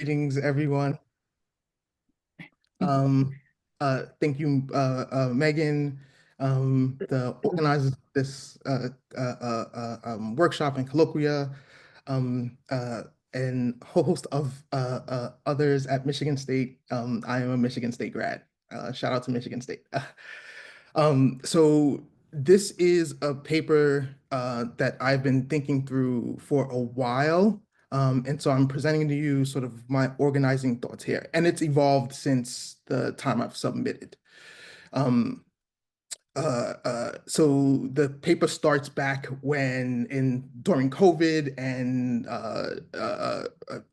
Greetings, everyone. Um, Thank you, Megan, the organizers of this workshop and colloquia, um, uh, and a whole host of others at Michigan State. I am a Michigan State grad. Shout out to Michigan State. So this is a paper that I've been thinking through for a while. And so I'm presenting to you sort of my organizing thoughts here. And it's evolved since the time I've submitted. Um, so the paper starts back during COVID and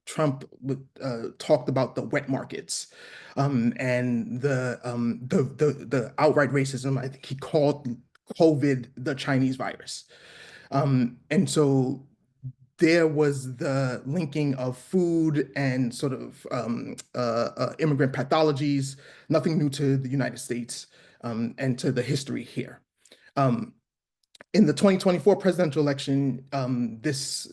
Trump talked about the wet markets and the outright racism. I think he called COVID the Chinese virus. And so there was the linking of food and sort of immigrant pathologies, nothing new to the United States and to the history here. Um, in the 2024 presidential election, this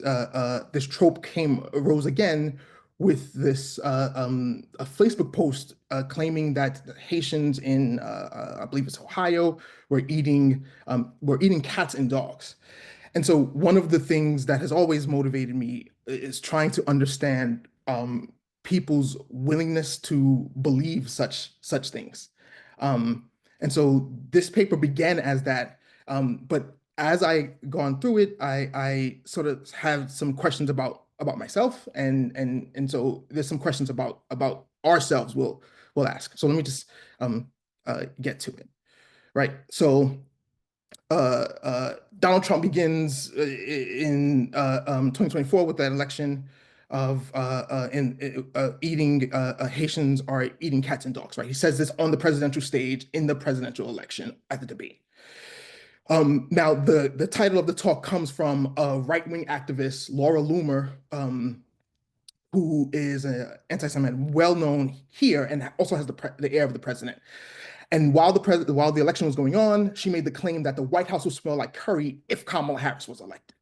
trope arose again with this a Facebook post claiming that Haitians in I believe it's Ohio were eating cats and dogs. And so one of the things that has always motivated me is trying to understand people's willingness to believe such things. And so this paper began as that, but as I gone through it, I sort of have some questions about myself, and so there's some questions about ourselves we'll ask. So let me just get to it. Right. So Donald Trump begins in 2024 with that election of eating Haitians are eating cats and dogs, right? He says this on the presidential stage in the presidential election at the debate. Now, the title of the talk comes from a right-wing activist, Laura Loomer, who is an anti-Semite, well known here, and also has the air of the president. And while the election was going on, she made the claim that the White House would smell like curry if Kamala Harris was elected.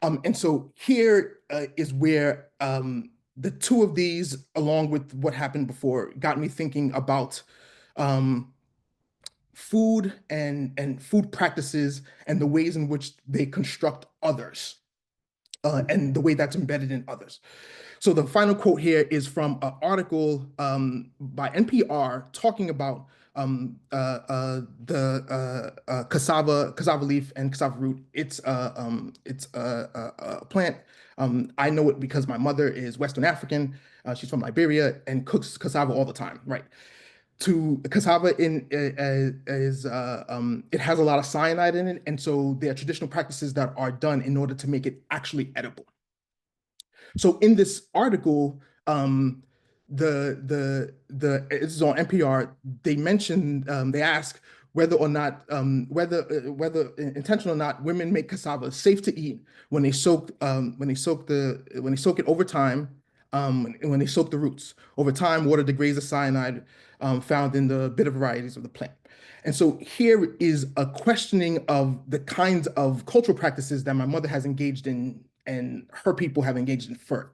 And so here is where the two of these, along with what happened before, got me thinking about food and food practices and the ways in which they construct others and the way that's embedded in others. So the final quote here is from an article by NPR talking about the cassava leaf and cassava root. It's a plant. I know it because my mother is Western African. She's from Liberia and cooks cassava all the time, right? To cassava it has a lot of cyanide in it, and so there are traditional practices that are done in order to make it actually edible. So in this article, this is on NPR. They mentioned they ask whether or not whether intentional or not, women make cassava safe to eat when they soak it over time. When they soak the roots over time, water degrades the cyanide found in the bitter varieties of the plant. And so here is a questioning of the kinds of cultural practices that my mother has engaged in and her people have engaged in for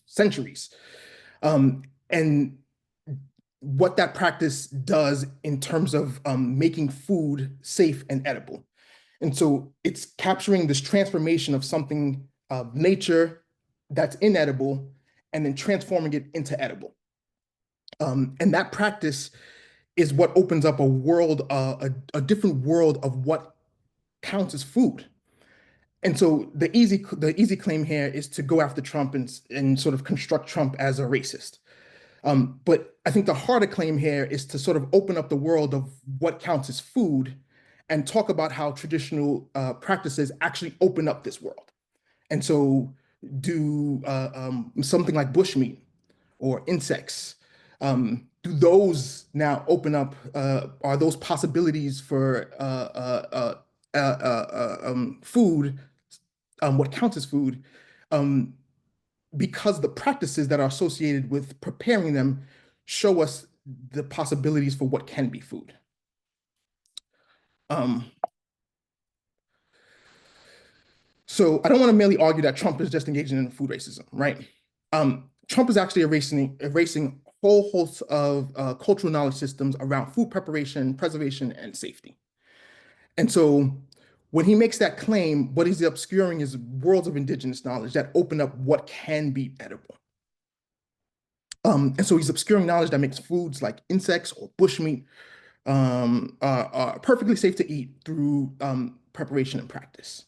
centuries. And what that practice does in terms of making food safe and edible. And so it's capturing this transformation of something of nature that's inedible and then transforming it into edible. And that practice is what opens up a different world of what counts as food. And so the easy claim here is to go after Trump and sort of construct Trump as a racist. But I think the harder claim here is to sort of open up the world of what counts as food and talk about how traditional practices actually open up this world. And so do something like bushmeat or insects, do those now open up, are those possibilities for food, what counts as food, um, because the practices that are associated with preparing them show us the possibilities for what can be food. Um, so I don't want to merely argue that Trump is just engaging in food racism, right? Trump is actually erasing a whole host of cultural knowledge systems around food preparation, preservation, and safety. And so when he makes that claim, what he's obscuring is worlds of indigenous knowledge that open up what can be edible. And so he's obscuring knowledge that makes foods like insects or bushmeat are perfectly safe to eat through preparation and practice.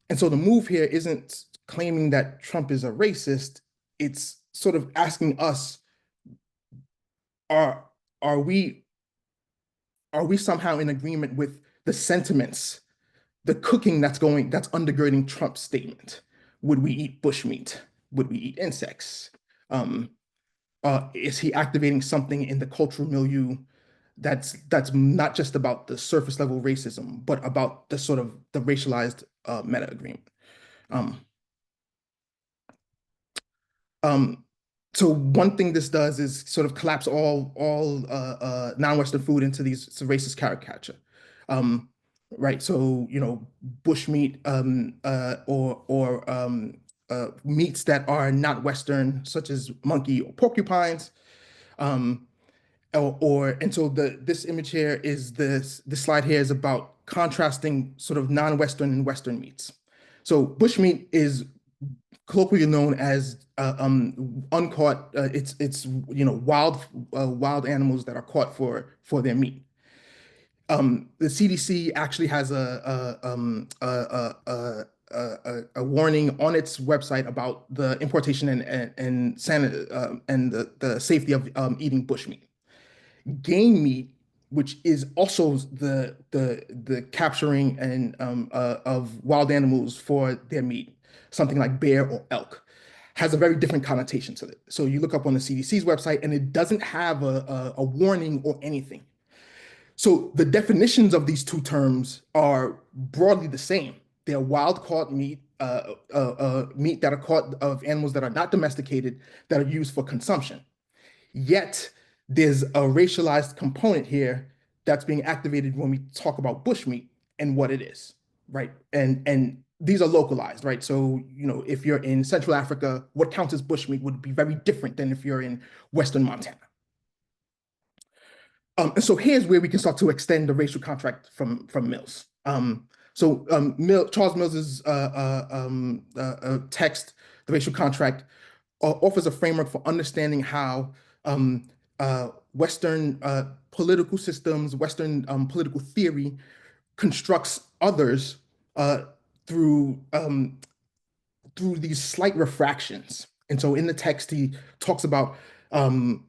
And so the move here isn't claiming that Trump is a racist. It's sort of asking us, are are we are we somehow in agreement with the sentiments, the cooking that's undergirding Trump's statement? Would we eat bushmeat? Would we eat insects? Um, is he activating something in the cultural milieu that's not just about the surface level racism, but about the sort of the racialized meta agreement? Um, Um, so one thing this does is sort of collapse all non-Western food into these racist caricature. Um, right. So, bushmeat or meats that are not Western, such as monkey or porcupines. Um, and so this image here is this slide here is about contrasting sort of non-Western and Western meats. So bushmeat is colloquially known as uncaught. It's wild animals that are caught for their meat. The CDC actually has a warning on its website about the importation and the safety of eating bushmeat. Game meat, which is also the capturing and of wild animals for their meat, something like bear or elk, has a very different connotation to it. So you look up on the CDC's website, and it doesn't have a warning or anything. So the definitions of these two terms are broadly the same. They're wild caught meat, meat that are caught of animals that are not domesticated, that are used for consumption. Yet there's a racialized component here that's being activated when we talk about bushmeat and what it is, right? And these are localized, right? So, if you're in Central Africa, what counts as bushmeat would be very different than if you're in Western Montana. And so here's where we can start to extend the racial contract from Mills. Charles Mills's text, The Racial Contract, offers a framework for understanding how Western political systems, Western political theory constructs others uh, through through these slight refractions. And so in the text, he talks about um,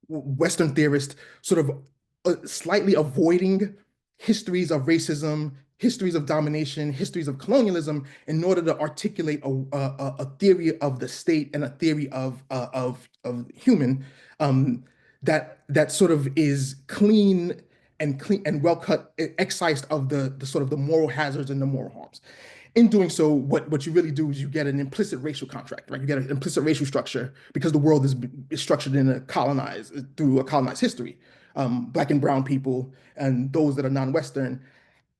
Western theorists sort of slightly avoiding histories of racism, histories of domination, histories of colonialism, in order to articulate a theory of the state and a theory of human that sort of is clean and well cut, excised of the sort of the moral hazards and the moral harms. In doing so, what you really do is you get an implicit racial contract, right? You get an implicit racial structure because the world is structured through a colonized history. Black and brown people and those that are non-Western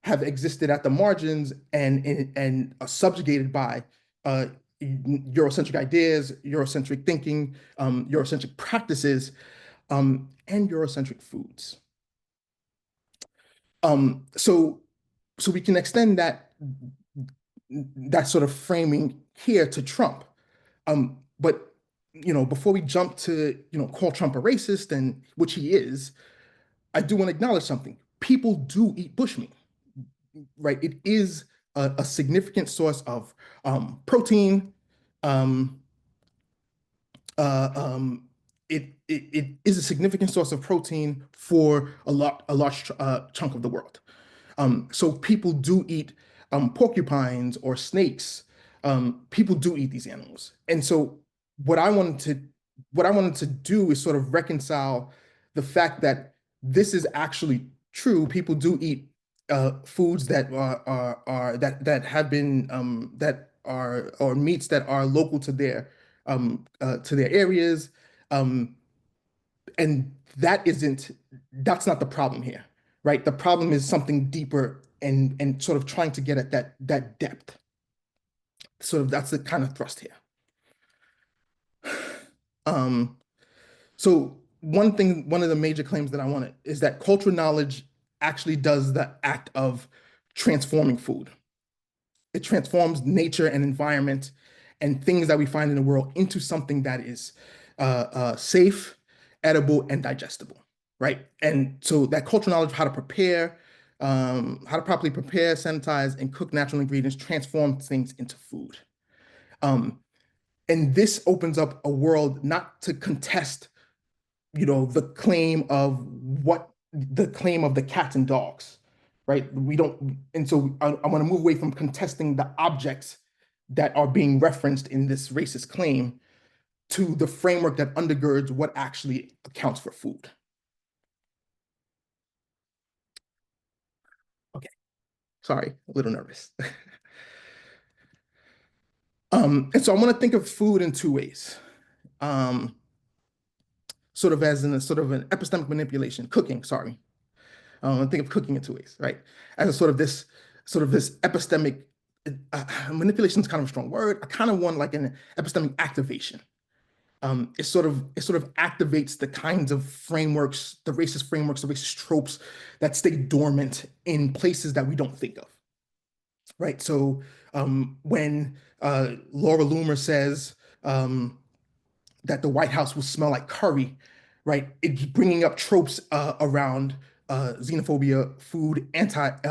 have existed at the margins and are subjugated by uh, Eurocentric ideas, Eurocentric thinking, Eurocentric practices, and Eurocentric foods. So we can extend that sort of framing here to Trump. But before we jump to call Trump a racist, and which he is, I do want to acknowledge something. People do eat bushmeat, right? It is a significant source of protein. Um, uh, um, it is a significant source of protein for a large chunk of the world. So people do eat porcupines or snakes. People do eat these animals. And so what I wanted to what I wanted to do is sort of reconcile the fact that this is actually true. People do eat foods that are that have been that are or meats that are local to their areas. Um, and that's not the problem here, right? The problem is something deeper and sort of trying to get at that depth. Sort of that's the kind of thrust here. Um, so one of the major claims that I want to is that cultural knowledge actually does the act of transforming food. It transforms nature and environment and things that we find in the world into something that is safe, edible, and digestible, right? And so that cultural knowledge of how to prepare, how to properly prepare, sanitize, and cook natural ingredients transforms things into food. Um, and this opens up a world not to contest, the claim of the cats and dogs, right? We don't, and so I want to move away from contesting the objects that are being referenced in this racist claim to the framework that undergirds what actually accounts for food. Okay, sorry, a little nervous. And so I want to think of food in two ways. Um, sort of as in a sort of an epistemic manipulation, cooking, sorry. Think of cooking in two ways, right? As a sort of this epistemic manipulation is kind of a strong word. I kind of want like an epistemic activation. It sort of activates the kinds of frameworks, the racist tropes that stay dormant in places that we don't think of, right? So when Laura Loomer says that the White House will smell like curry, right? It's bringing up tropes around xenophobia, food, anti-Asian,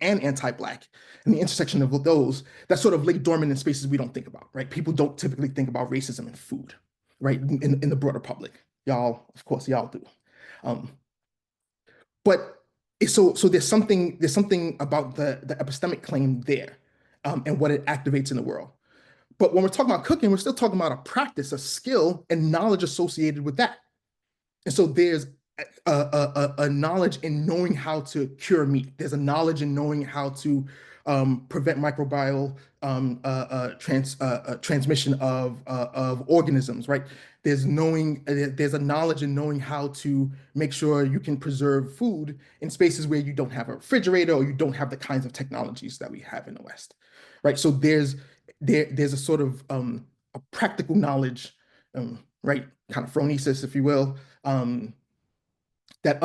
and anti-Black, and the intersection of those that sort of lay dormant in spaces we don't think about, right? People don't typically think about racism and food, right? In the broader public, y'all, of course, y'all do. Um, but so there's something about the epistemic claim there, and what it activates in the world. But when we're talking about cooking, we're still talking about a practice, a skill, and knowledge associated with that. And so there's a knowledge in knowing how to cure meat. There's a knowledge in knowing how to prevent microbial transmission of organisms, right? There's a knowledge in knowing how to make sure you can preserve food in spaces where you don't have a refrigerator or you don't have the kinds of technologies that we have in the West, right? So there's a sort of a practical knowledge, right? Kind of phronesis, if you will, that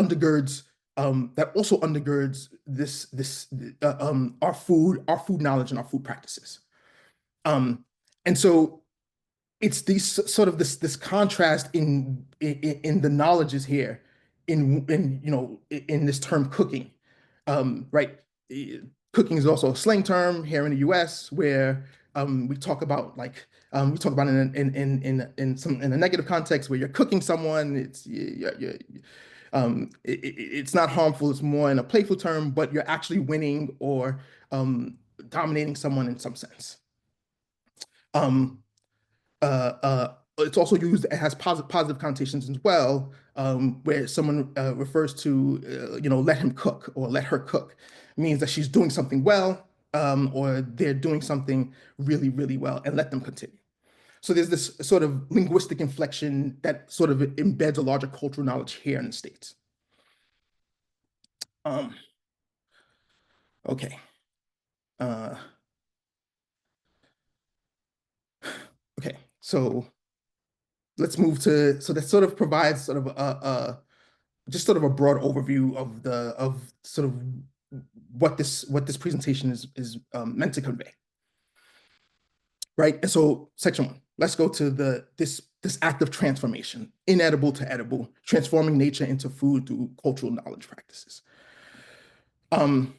also undergirds this our food knowledge and our food practices. Um, and so it's these sort of this contrast in the knowledges here in this term cooking, right? Cooking is also a slang term here in the U.S. where we talk about in a negative context where you're cooking someone. It's not harmful. It's more in a playful term, but you're actually winning or dominating someone in some sense. Um, it's also used, it has positive connotations as well, where someone refers to, let him cook or let her cook. It means that she's doing something well, or they're doing something really, really well, and let them continue. So there's this sort of linguistic inflection that sort of embeds a larger cultural knowledge here in the States. Um, okay. Uh, okay. So let's move to, so that sort of provides sort of just sort of a broad overview of sort of what this presentation is meant to convey, right? And so section one, let's go to this act of transformation, inedible to edible, transforming nature into food through cultural knowledge practices. And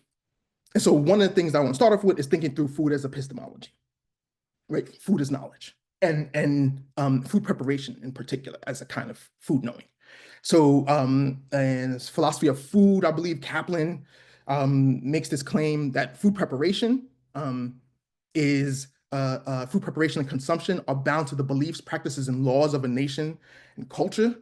so one of the things I want to start off with is thinking through food as epistemology, right? Food is knowledge, and food preparation in particular as a kind of food knowing. So, and philosophy of food, I believe Kaplan makes this claim that food preparation and consumption are bound to the beliefs, practices, and laws of a nation and cultures.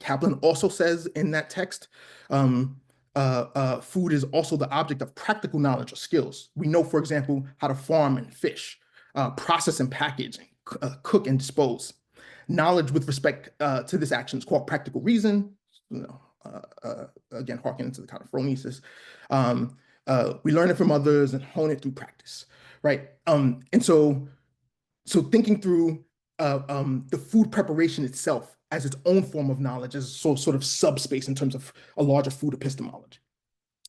Kaplan also says in that text, food is also the object of practical knowledge or skills. We know, for example, how to farm and fish, process and package, cook and dispose. Knowledge with respect to this action is called practical reason. Again, harking into the kind of phronesis. We learn it from others and hone it through practice, right? And so So thinking through the food preparation itself as its own form of knowledge, as sort of subspace in terms of a larger food epistemology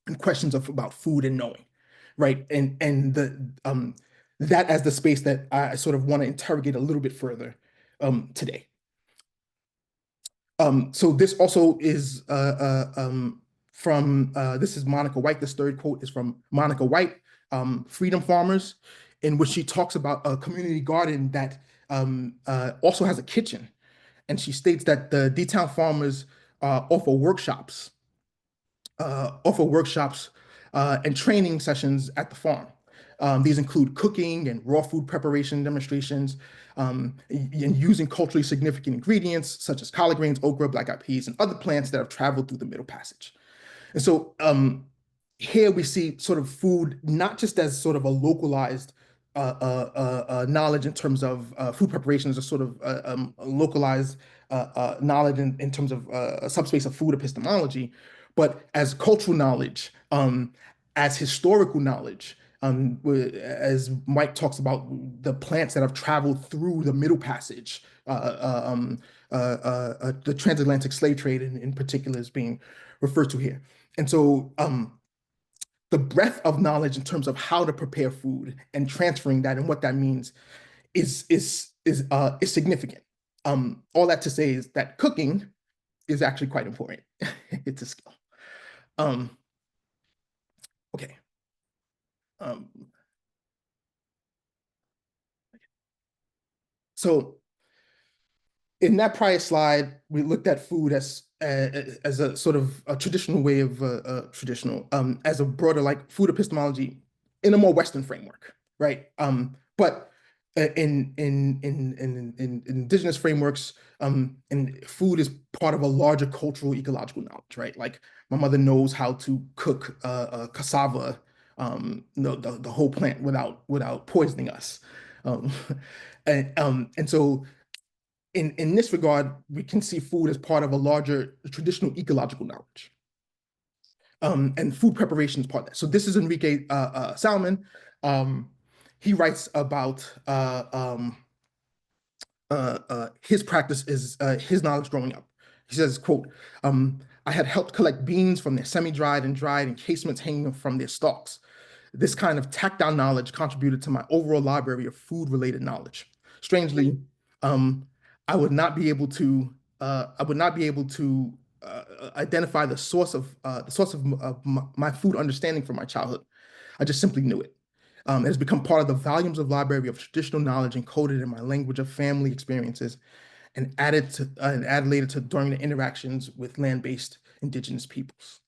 and questions about food and knowing, right? And that as the space that I sort of want to interrogate a little bit further today. So this also is from this is Monica White. This third quote is from Monica White, Freedom Farmers, in which she talks about a community garden that also has a kitchen. And she states that the D-Town farmers offer workshops and training sessions at the farm. These include cooking and raw food preparation demonstrations, and using culturally significant ingredients such as collard greens, okra, black-eyed peas, and other plants that have traveled through the Middle Passage. And so here we see sort of food not just as sort of a localized knowledge in terms of food preparation as a sort of localized knowledge in terms of a subspace of food epistemology, but as cultural knowledge, as historical knowledge, as Mike talks about the plants that have traveled through the Middle Passage, the transatlantic slave trade in particular is being referred to here. And so the breadth of knowledge in terms of how to prepare food and transferring that and what that means is significant. All that to say is that cooking is actually quite important. It's a skill. Okay. So in that prior slide, we looked at food as a sort of a traditional way of traditional as a broader like food epistemology in a more Western framework, right? But in indigenous frameworks, and food is part of a larger cultural ecological knowledge, right? Like my mother knows how to cook cassava, the whole plant without poisoning us, um, and so in this regard, we can see food as part of a larger traditional ecological knowledge. And food preparation is part of that. So this is Enrique Salmon. He writes about his practice is his knowledge growing up. He says, quote, I had helped collect beans from their semi-dried and dried encasements hanging from their stalks. This kind of tactile knowledge contributed to my overall library of food-related knowledge. Strangely, um, I would not be able to identify the source of my food understanding from my childhood. I just simply knew it. It has become part of the volumes of library of traditional knowledge encoded in my language of family experiences and added later to during the interactions with land-based indigenous peoples.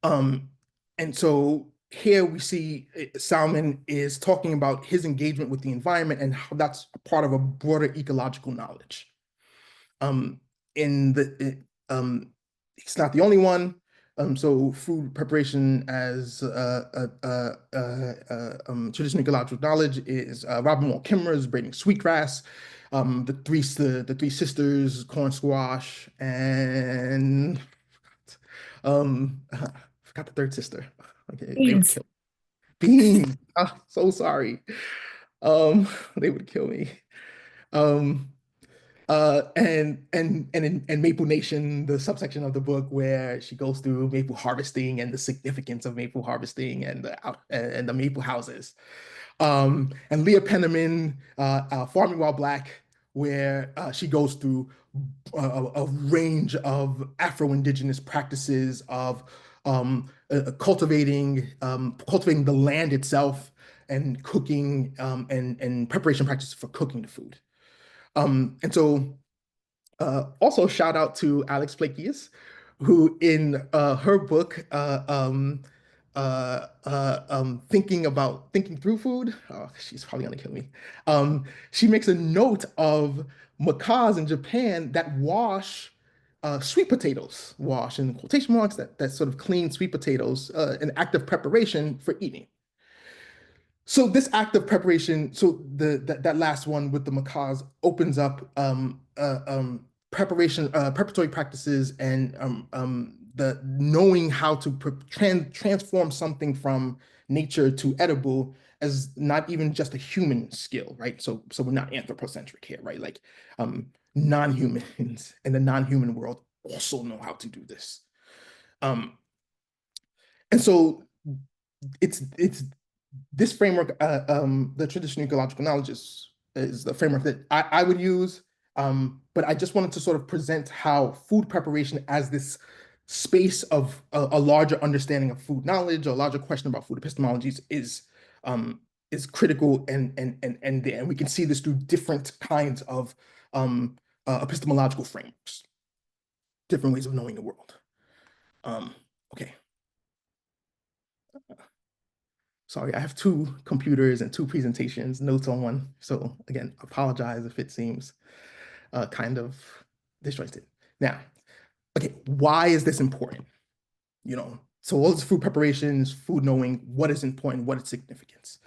Um, and so here we see Salmon is talking about his engagement with the environment and how that's part of a broader ecological knowledge. In the He's not the only one. So food preparation as traditional ecological knowledge is Robin Wall Kimmerer's Braiding Sweetgrass, the three sisters, corn squash, and I forgot the third sister. Okay, they would Beans. kill beans. Ah, so sorry. They would kill me. Um, and in Maple Nation, the subsection of the book where she goes through maple harvesting and the significance of maple harvesting and the maple houses. And Leah Penniman, Farming While Black, where she goes through a range of Afro-Indigenous practices of cultivating the land itself and cooking and preparation practices for cooking the food. And so also shout out to Alex Plakius, who in her book, Thinking Through Food, oh, she's probably gonna kill me. She makes a note of macaws in Japan that wash sweet potatoes, wash in quotation marks, that sort of clean sweet potatoes, an act of preparation for eating. So this act of preparation, so that last one with the macaws opens up preparatory practices and the knowing how to transform something from nature to edible as not even just a human skill, right? So we're not anthropocentric here, right? Like non-humans in the non-human world also know how to do this. And so it's this framework, the traditional ecological knowledge is the framework that I would use. But I just wanted to sort of present how food preparation as this space of a larger understanding of food knowledge, or a larger question about food epistemologies is critical, and we can see this through different kinds of epistemological frameworks, different ways of knowing the world. Okay. Sorry, I have two computers and two presentations, notes on one. So again, apologize if it seems kind of disjointed. Now, okay, why is this important? So all this food preparations, food knowing, what is important, what is significance?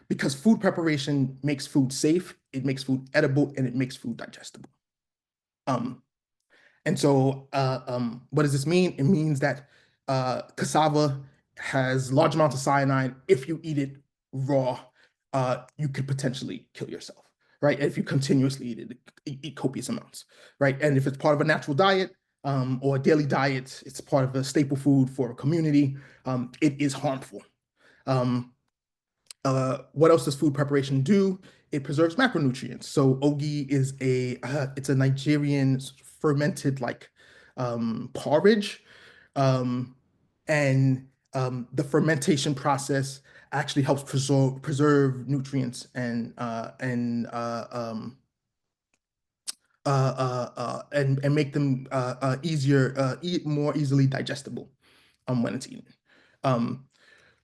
Because food preparation makes food safe, it makes food edible, and it makes food digestible. Um, And so, what does this mean? It means that cassava has large amounts of cyanide. If you eat it raw, you could potentially kill yourself, right? If you continuously eat copious amounts, right? And if it's part of a natural diet or a daily diet, it's part of a staple food for a community, it is harmful. Um, what else does food preparation do? It preserves macronutrients. So ogi is it's a Nigerian fermented like porridge, um, and the fermentation process actually helps preserve nutrients and make them more easily digestible when it's eaten. Um,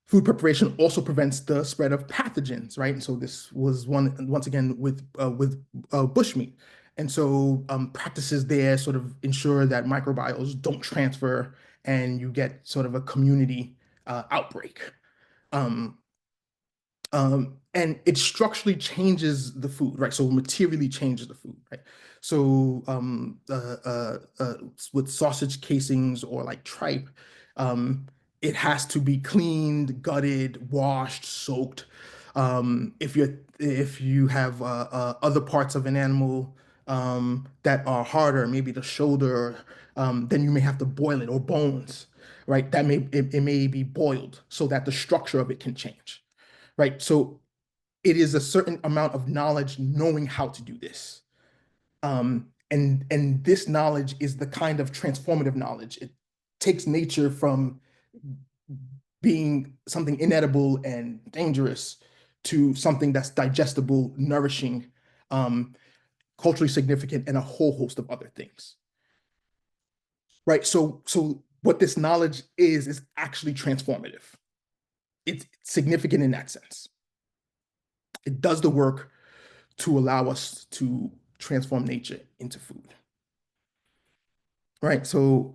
Food preparation also prevents the spread of pathogens, right? And so this was once again with bushmeat. And so practices there sort of ensure that microbiomes don't transfer and you get sort of a community outbreak. Um, and it structurally changes the food, right? So materially changes the food, right? So with sausage casings or like tripe, it has to be cleaned, gutted, washed, soaked. If you have other parts of an animal that are harder, maybe the shoulder, then you may have to boil it, or bones, right? It may be boiled so that the structure of it can change, right? So it is a certain amount of knowledge knowing how to do this. And this knowledge is the kind of transformative knowledge. It takes nature from being something inedible and dangerous to something that's digestible, nourishing, culturally significant, and a whole host of other things. Right. So what this knowledge is actually transformative. It's significant in that sense. It does the work to allow us to transform nature into food. Right. So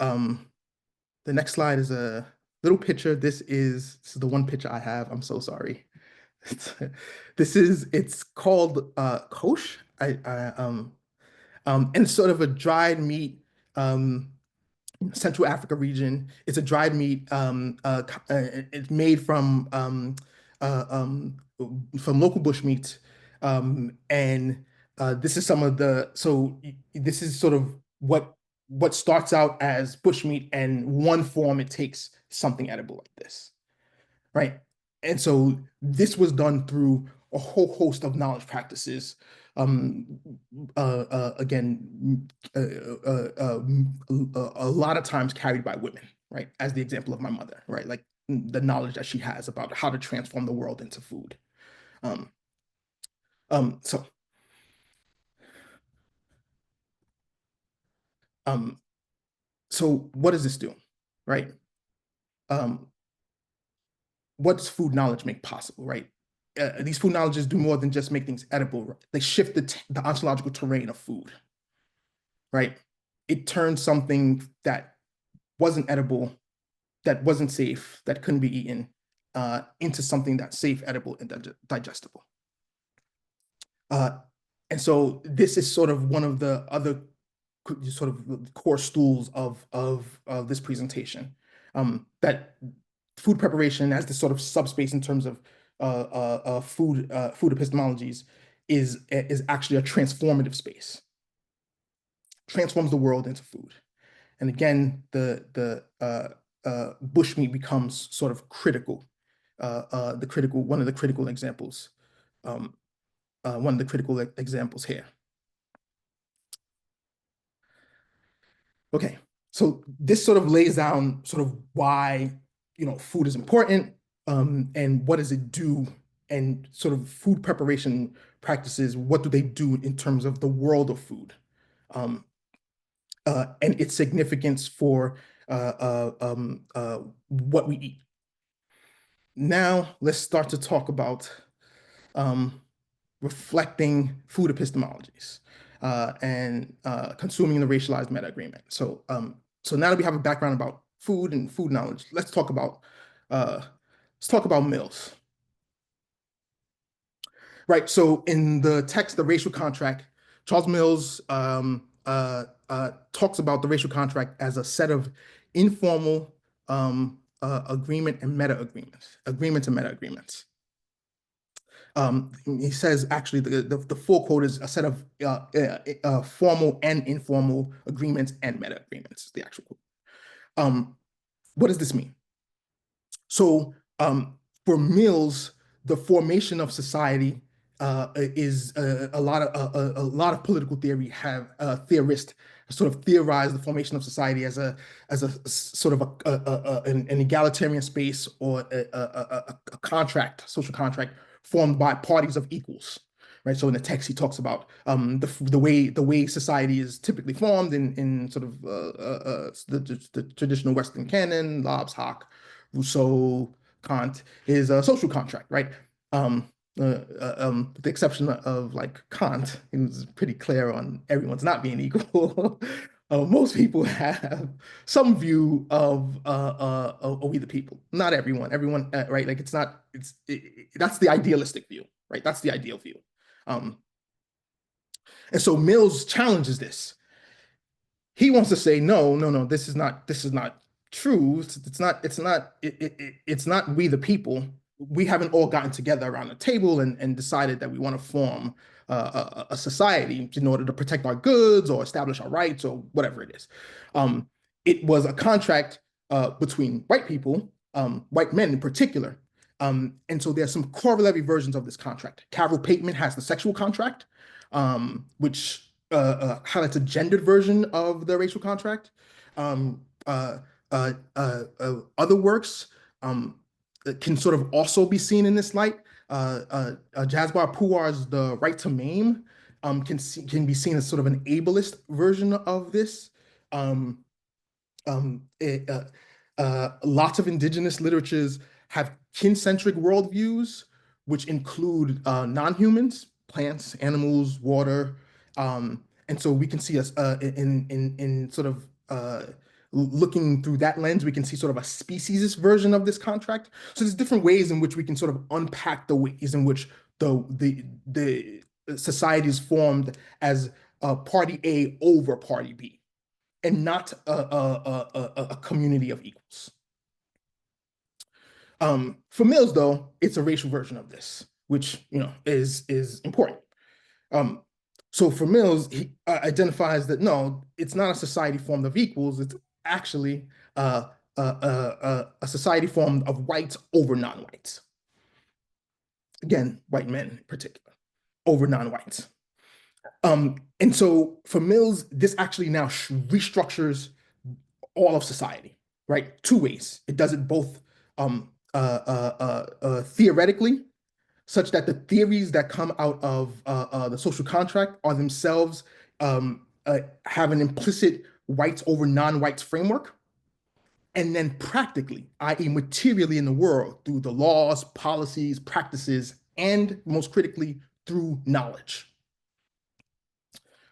the next slide is a little picture. This is the one picture I have. I'm so sorry. It's called kosh. And it's sort of a dried meat, Central Africa region. It's a dried meat. It's made uh, um, from local bush meat, and this is some of the. So this is sort of what starts out as bush meat, and one form it takes something edible like this, right? And so this was done through a whole host of knowledge practices. Um, Again, a lot of times carried by women, right? As the example of my mother, right? Like the knowledge that she has about how to transform the world into food. Um, um, so, um, so what does this do, right? Um, what does food knowledge make possible, right? These food knowledges do more than just make things edible. Right? They shift the ontological terrain of food, right? It turns something that wasn't edible, that wasn't safe, that couldn't be eaten, into something that's safe, edible, and digestible. And so this is sort of one of the other sort of core stools of this presentation, that food preparation as this sort of subspace in terms of food epistemologies is actually a transformative space, transforms the world into food. And again, the bushmeat becomes sort of critical, one of the critical examples, here. Okay, so this sort of lays down sort of why food is important, and what does it do, and sort of food preparation practices. What do they do in terms of the world of food, um, and its significance for what we eat. Now let's start to talk about um, reflecting food epistemologies, and consuming the racialized meta agreement. So now that we have a background about food and food knowledge, uh, let's talk about meals. Right. So in the text, The Racial Contract, Charles Mills talks about the racial contract as a set of informal agreements and meta agreements. He says actually the full quote is a set of formal and informal agreements and meta agreements, is the actual quote. What does this mean? So for Mills, the formation of society is a lot of political theory have theorists sort of theorize the formation of society as a sort of an egalitarian space, or a contract, social contract formed by parties of equals. Right. So in the text, he talks about the way society is typically formed in sort of the traditional Western canon, Hobbes, Locke, Rousseau, Kant, is a social contract, right? With the exception of like Kant, he was pretty clear on everyone's not being equal. Most people have some view of we the people. Not everyone. Everyone, right? Like it's not. That's the idealistic view, right? That's the ideal view. Um, and so Mills challenges this. He wants to say, no, no, no, this is not true. It's not we the people. We haven't all gotten together around a table and decided that we want to form a society in order to protect our goods or establish our rights or whatever it is. It was a contract between white people, white men in particular. And so there's some corollary versions of this contract. Carol Pateman has the sexual contract, which highlights a gendered version of the racial contract. Um, Other works can sort of also be seen in this light. Jasbar Puar's The Right to Maim can be seen as sort of an ableist version of this. Um, Lots of indigenous literatures have kin-centric worldviews, which include non-humans, plants, animals, water. And so we can see us in sort of looking through that lens, we can see sort of a speciesist version of this contract. So there's different ways in which we can sort of unpack the ways in which the society is formed as party A over party B, and not a community of equals. For Mills, though, it's a racial version of this, which is important. So for Mills, he identifies that no, it's not a society formed of equals. It's actually a society formed of whites over non-whites. Again, white men in particular, over non-whites. And so for Mills, this actually now restructures all of society, right? Two ways. It does it both theoretically, such that the theories that come out of the social contract are themselves have an implicit whites over non-whites framework. And then practically, i.e. materially in the world, through the laws, policies, practices, and most critically, through knowledge,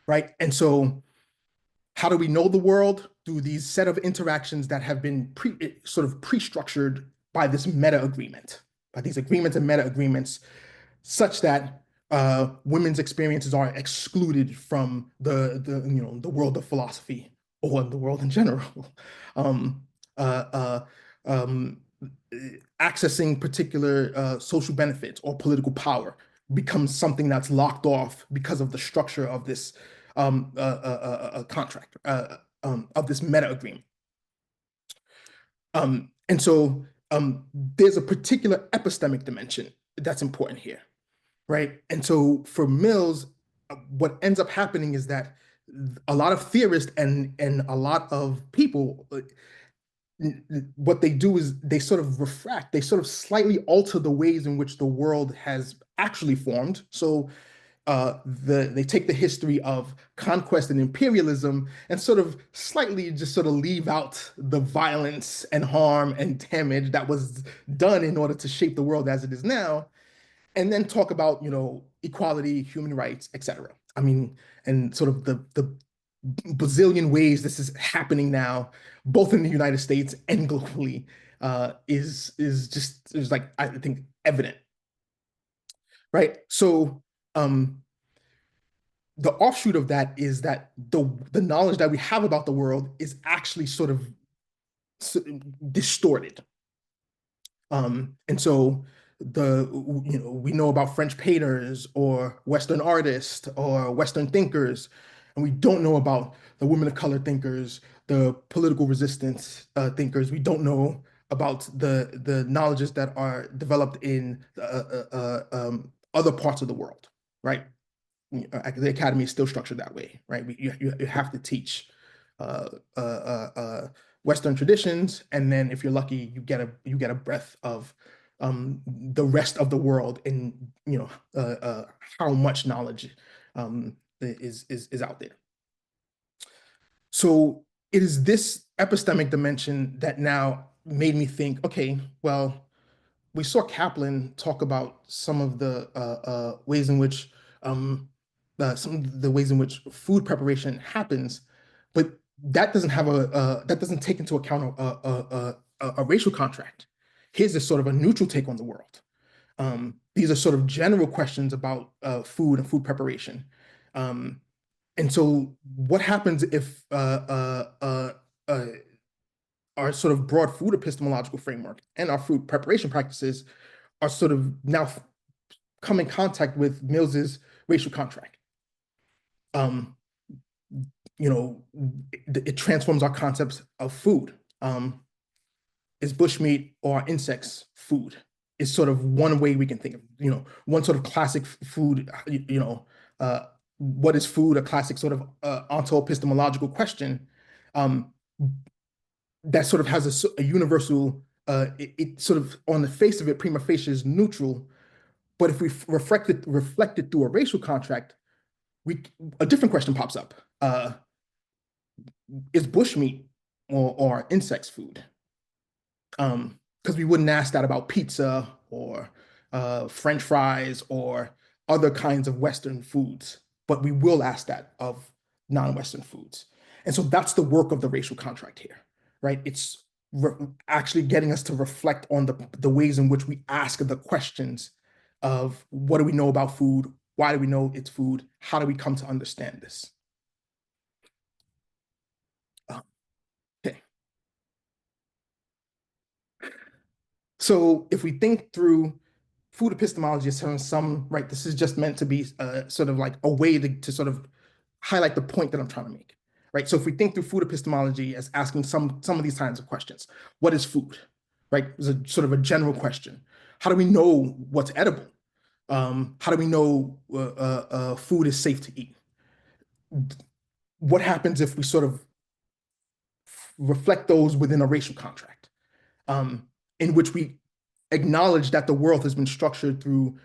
right? And so how do we know the world? Through these set of interactions that have been sort of pre-structured by this meta agreement, by these agreements and meta agreements, such that women's experiences are excluded from the world of philosophy or the world in general. Um, uh, uh, um, accessing particular social benefits or political power becomes something that's locked off because of the structure of this contract, of this meta agreement. And so there's a particular epistemic dimension that's important here, right? And so for Mills, what ends up happening is that a lot of theorists and a lot of people, what they do is they sort of refract, they sort of slightly alter the ways in which the world has actually formed. So they take the history of conquest and imperialism and sort of slightly just sort of leave out the violence and harm and damage that was done in order to shape the world as it is now, and then talk about, equality, human rights, etc. I mean, and sort of the bazillion ways this is happening now, both in the United States and globally, is like, I think, evident, right? So the offshoot of that is that the knowledge that we have about the world is actually sort of distorted. And so we know about French painters or Western artists or Western thinkers, and we don't know about the women of color thinkers, the political resistance thinkers. We don't know about the knowledges that are developed in other parts of the world, right? The academy is still structured that way, right? You have to teach Western traditions, and then if you're lucky, you get a breadth of the rest of the world, and how much knowledge is out there. So it is this epistemic dimension that now made me think, okay, well, we saw Kaplan talk about some of the ways in which food preparation happens, but that doesn't have that doesn't take into account a racial contract. Here's a sort of a neutral take on the world. These are sort of general questions about food and food preparation. And so what happens if our sort of broad food epistemological framework and our food preparation practices are sort of now come in contact with Mills's racial contract? It transforms our concepts of food. Is bushmeat or insects food? Is sort of one way we can think of, one sort of classic food, what is food? A classic sort of onto-epistemological question that sort of has a universal, it sort of on the face of it, prima facie is neutral. But if we reflect it through a racial contract, a different question pops up. Is bushmeat or insects food? Because we wouldn't ask that about pizza or French fries or other kinds of Western foods, but we will ask that of non-Western foods. And so that's the work of the racial contract here, right? It's actually getting us to reflect on the ways in which we ask the questions of what do we know about food? Why do we know it's food? How do we come to understand this? Okay. So if we think through food epistemology as some, right, this is just meant to be sort of like a way to sort of highlight the point that I'm trying to make, right? So if we think through food epistemology as asking some of these kinds of questions, what is food, right? It's a sort of a general question. How do we know what's edible? How do we know food is safe to eat? What happens if we sort of reflect those within a racial contract, in which we acknowledge that the world has been structured through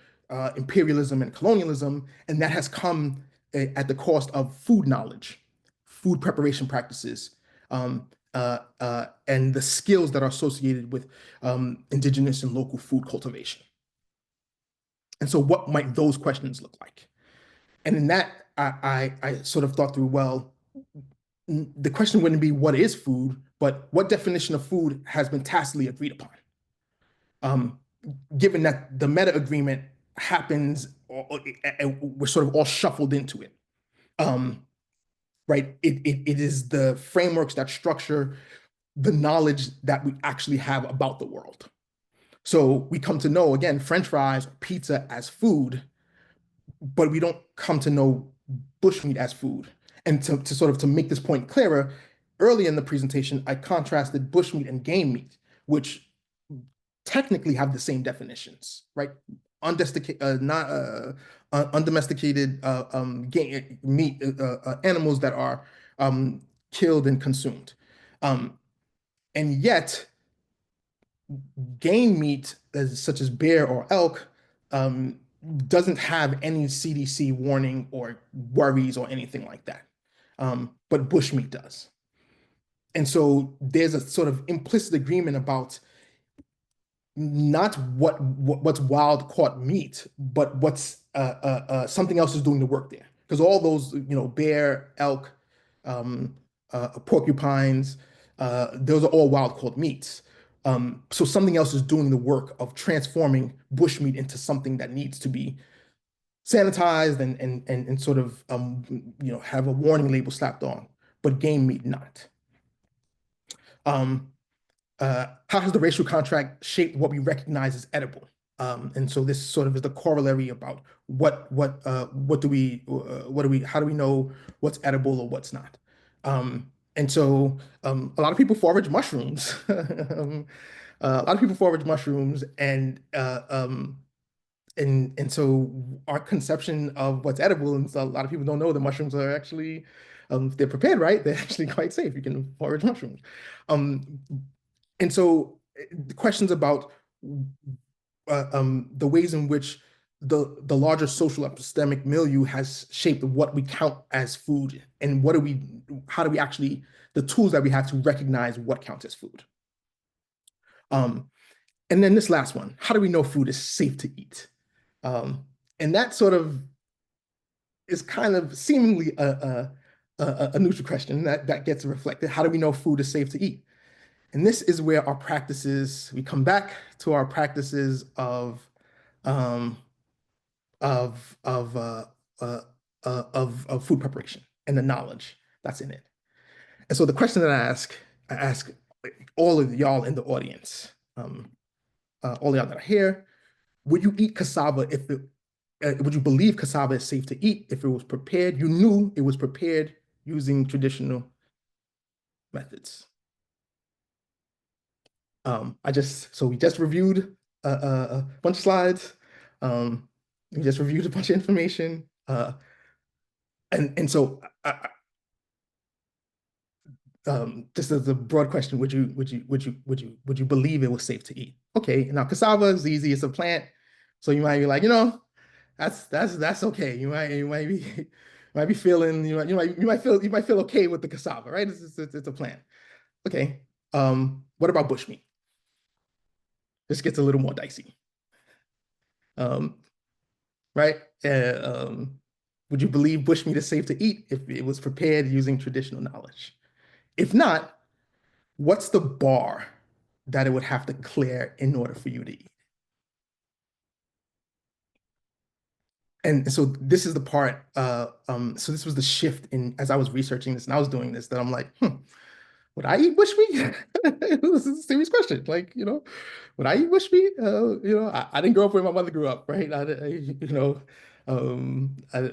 imperialism and colonialism, and that has come at the cost of food knowledge, food preparation practices, and the skills that are associated with indigenous and local food cultivation. And so what might those questions look like? And in that, I sort of thought through, well, the question wouldn't be what is food, but what definition of food has been tacitly agreed upon? Given that the meta agreement happens, we're sort of all shuffled into it. Right? It is the frameworks that structure the knowledge that we actually have about the world. So we come to know, again, French fries, pizza as food, but we don't come to know bushmeat as food. And to sort of to make this point clearer, early in the presentation, I contrasted bushmeat and game meat, which technically have the same definitions, right? Undomesticated game, meat animals that are killed and consumed. Um, and yet, game meat, such as bear or elk, um, doesn't have any CDC warning or worries or anything like that. But bushmeat does. And so there's a sort of implicit agreement about not what's wild caught meat, but what's something else is doing the work there. Because all those, bear, elk, porcupines, those are all wild caught meats. So something else is doing the work of transforming bushmeat into something that needs to be sanitized and sort of have a warning label slapped on, but game meat not. Um, how has the racial contract shaped what we recognize as edible? And so this sort of is the corollary about how do we know what's edible or what's not? And so a lot of people forage mushrooms. A lot of people forage mushrooms, and so our conception of what's edible, and so a lot of people don't know the mushrooms are actually, if they're prepared right, they're actually quite safe. You can forage mushrooms. Um, and so the questions about the ways in which the larger social epistemic milieu has shaped what we count as food, and how do we actually, the tools that we have to recognize what counts as food. Um, and then this last one, how do we know food is safe to eat? And that sort of is kind of seemingly a neutral question that gets reflected. How do we know food is safe to eat? And this is where we come back to our practices um, of, of food preparation and the knowledge that's in it. And so the question that I ask all of y'all in the audience, all y'all that are here, would you eat cassava would you believe cassava is safe to eat if it was prepared? You knew it was prepared using traditional methods. So we just reviewed a bunch of slides. Um, we just reviewed a bunch of information. And so just as a broad question, would you believe it was safe to eat? Okay, now cassava is easy, it's a plant. So you might be like, that's okay. You might be might be feeling, you might feel okay with the cassava, right? It's a plant. Okay. What about bushmeat? This gets a little more dicey. Um, right? Would you believe bushmeat is safe to eat if it was prepared using traditional knowledge? If not, what's the bar that it would have to clear in order for you to eat? And so this is the part, so this was the shift as I was researching this and I was doing this, that I'm like, would I eat bushmeat? This is a serious question. Like, would I eat bushmeat? I didn't grow up where my mother grew up, right? My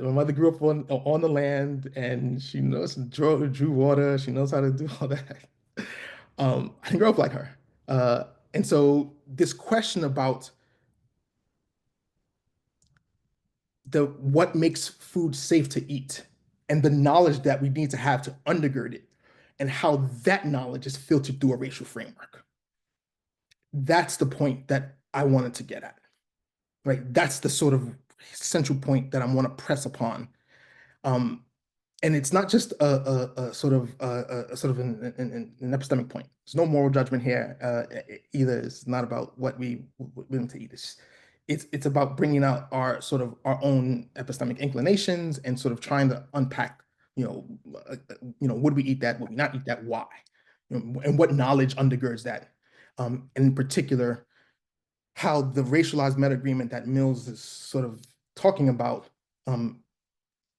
mother grew up on the land, and she knows drew water. She knows how to do all that. I didn't grow up like her, and so this question about the what makes food safe to eat and the knowledge that we need to have to undergird it, and how that knowledge is filtered through a racial framework. That's the point that I wanted to get at, right? That's the sort of central point that I want to press upon. Um, and it's not just a sort of an epistemic point. There's no moral judgment here either. It's not about what we willing to eat. It's about bringing out our own epistemic inclinations and sort of trying to unpack, would we eat that? Would we not eat that? Why? And what knowledge undergirds that? And in particular, how the racialized meta agreement that Mills is sort of talking about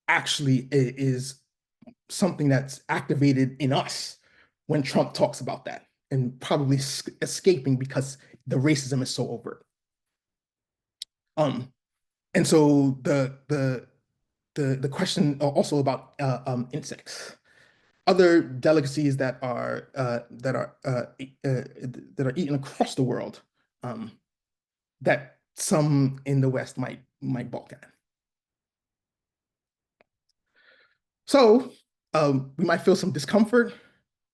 actually is something that's activated in us when Trump talks about that, and probably escaping because the racism is so overt. And so the question also about insects, other delicacies that are eaten across the world, that some in the West might balk at. So we might feel some discomfort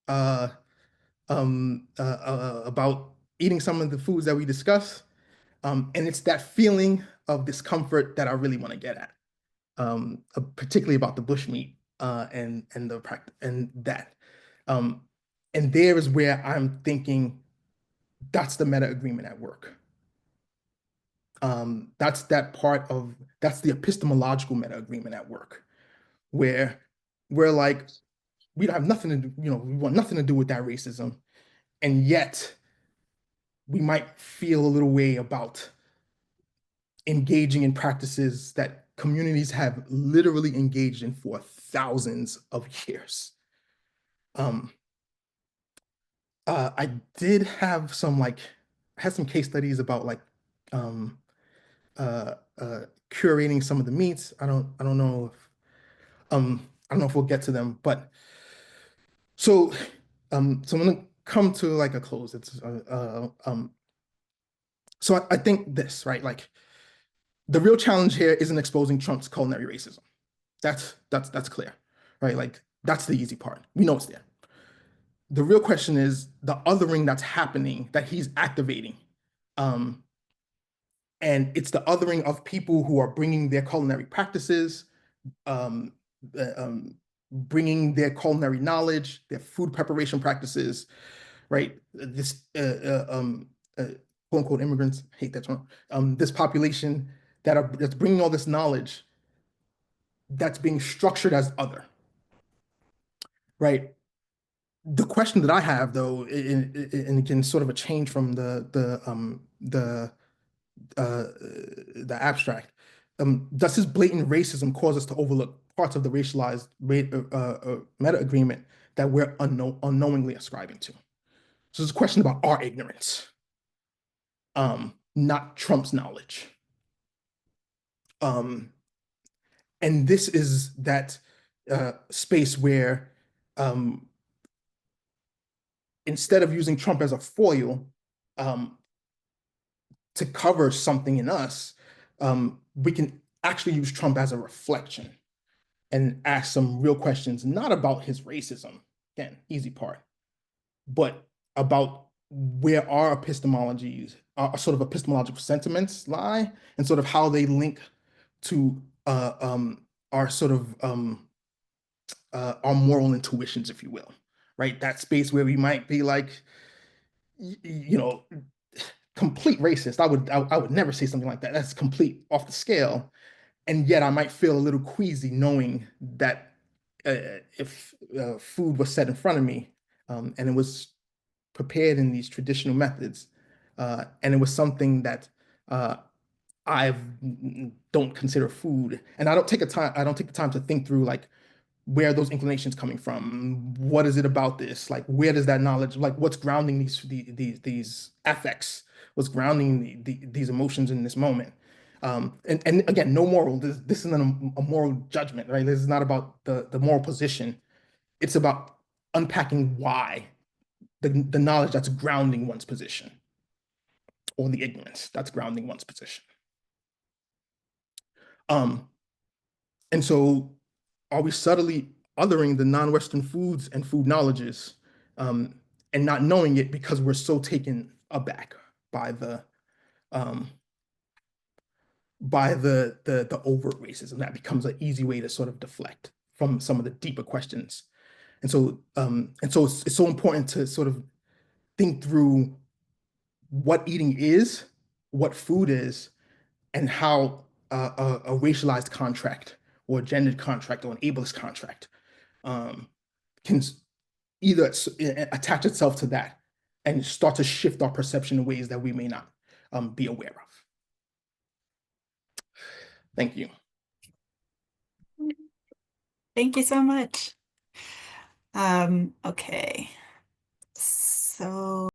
uh, about eating some of the foods that we discuss. And it's that feeling of discomfort that I really want to get at, particularly about the bushmeat and the practice and that. Um, and there is where I'm thinking that's the meta agreement at work. That's the epistemological meta agreement at work, where we're like, we don't have nothing to do, we want nothing to do with that racism. And yet we might feel a little way about engaging in practices that communities have literally engaged in for thousands of years. I did have had some case studies about um, curating some of the meats. I don't know if we'll get to them, but so so I'm gonna come to like a close. So I think this, right? Like the real challenge here isn't exposing Trump's culinary racism. That's clear, right? Like that's the easy part. We know it's there. The real question is the othering that's happening, that he's activating. Um, and it's the othering of people who are bringing their culinary practices, um, bringing their culinary knowledge, their food preparation practices, right? This quote unquote immigrants, hate that term. This population that's bringing all this knowledge that's being structured as other, right? The question that I have, though, and again, sort of a change from the abstract, does this blatant racism cause us to overlook parts of the racialized meta agreement that we're unknowingly ascribing to? So it's a question about our ignorance, not Trump's knowledge. And this is that space where instead of using Trump as a foil to cover something in us, we can actually use Trump as a reflection and ask some real questions, not about his racism, again, easy part, but about where our epistemologies, our sort of epistemological sentiments lie, and sort of how they link to our sort of our moral intuitions, if you will, right? That space where we might be like, you know, complete racist. I would never say something like that. That's complete off the scale. And yet I might feel a little queasy knowing that if food was set in front of me and it was prepared in these traditional methods, and it was something that I don't consider food, and I don't take the time to think through like where are those inclinations coming from? What is it about this? Like, where does that knowledge, like, what's grounding these affects? What's grounding these emotions in this moment? And again, no moral. This isn't a moral judgment, right? This is not about the moral position. It's about unpacking why the knowledge that's grounding one's position, or the ignorance that's grounding one's position. Um, and so are we subtly othering the non-Western foods and food knowledges, um, and not knowing it because we're so taken aback by um, the overt racism that becomes an easy way to sort of deflect from some of the deeper questions. And so it's so important to sort of think through what eating is, what food is, and how a racialized contract or a gendered contract or an ableist contract can either attach itself to that and start to shift our perception in ways that we may not be aware of. Thank you. Thank you so much. Okay, so